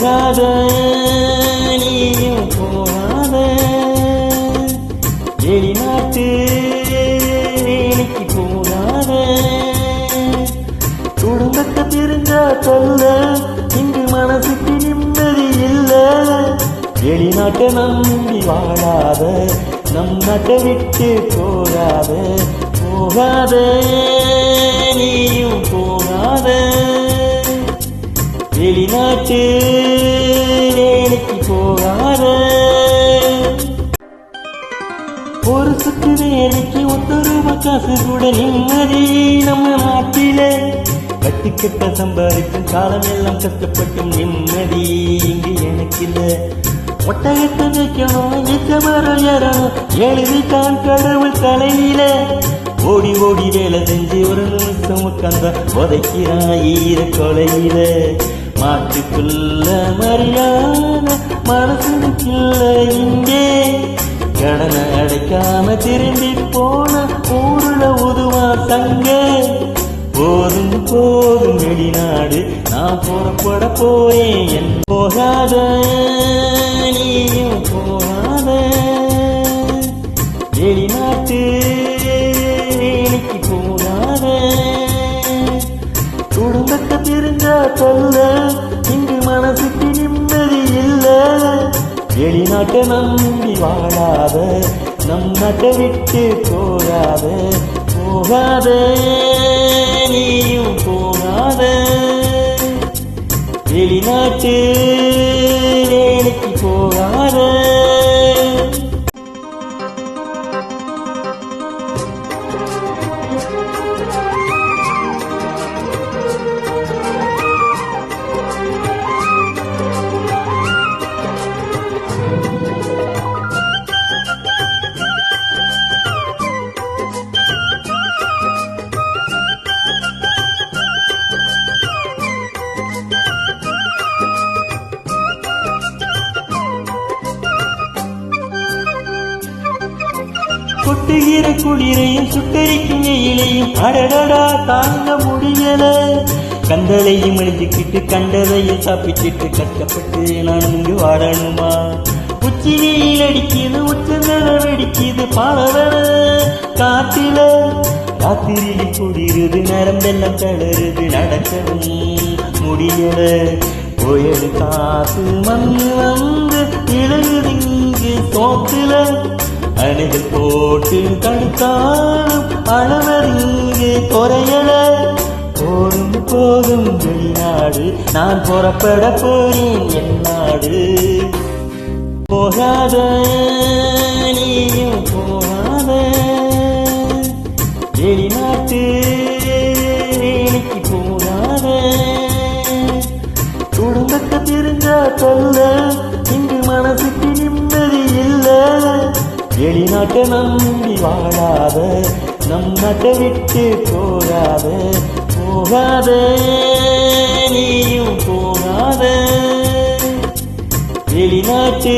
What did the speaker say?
போகாத நீயும் போகாத வெளிநாட்டு வேலைக்கு போகாத குடும்பத்தை பிரிஞ்சா சொல்ல இங்கு மனசுக்கு நிம்மதி இல்ல வெளிநாட்டை நம்பி வாழாத நம் நாட்டை விட்டு போகாத போகாத நீயும் போகாத வெளிநாட்டு வேலைக்கு போகாத ஒரு சுற்று வேலைக்கு ₹1 காசு கூட நிம்மதி நம்ம நாட்டில கட்டுக்கட்ட சம்பாதிக்கும் காலம் எல்லாம் கஷ்டப்பட்டும் நிம்மதி இங்கு எனக்கு இல்ல ஒட்டகத்தை வைக்கணும் எச்சமரம் ஏறணும் எழுதித்தான் கடவுள் தலையில ஓடி ஓடி வேலை செஞ்சு ஒரு நிமிஷம் உட்கார்ந்தா உதைக்கிறான் ஈர கொலையில மாட்டுக்குள்ள மரியாத மனசுக்குள்ள இங்கே கடனை அடைக்காம திரும்பி போன ஊருல உதுவா தங்க போதும் போதும் வெளிநாடு நான் புறப்பட போறேன் என் போகாத நீயும் போகாத வெளிநாட்டு வேலைக்கு போகாத குடும்பத்தை பிரிஞ்சா சொல்ல இங்கு மனசுக்கு நிம்மதி இல்ல வெளிநாட்டை நம்பி வாழாத நம் நாட்டை விட்டு போகாத போகாத நீயும் போகாத வெளிநாட்டு வேலைக்கு போகாத கொட்டுகிற குளிரையும் சுட்டரிக்கும் வெயிலையும் அடடடா தாங்க முடியல கந்தலையும் எழுதிக்கிட்டு கண்டதையும் சாப்பிட்டுட்டு கஷ்டப்பட்டு நான் இங்கு வாழணுமா உச்சி வெயில் அடிக்குது உச்சந்தல வெடிக்குது பாலவர காத்தில ராத்திரியில் குடிருது நரம்பெல்லாம் தளருது நடக்கவும் முடியல புயல் காத்து மண்ணு வந்து இழகுது இங்கு சோத்துல அணிகள் போட்டு தடுத்தாலும் அளவறிங்கு குறையல போதும் போதும் வெளிநாடு நான் புறப்பட போறேன் என் நாடு போகாத நீயும் போகாத வெளிநாட்டு வேலைக்கு போகாத குடும்பத்தை பிரிஞ்சா சொல்ல இங்கு மனசுக்கு நிம்மதி இல்ல வெளிநாட்டை நம்பி வாழாத நம் நாட்டை விட்டு போகாத போகாத நீயும் போகாத வெளிநாட்டு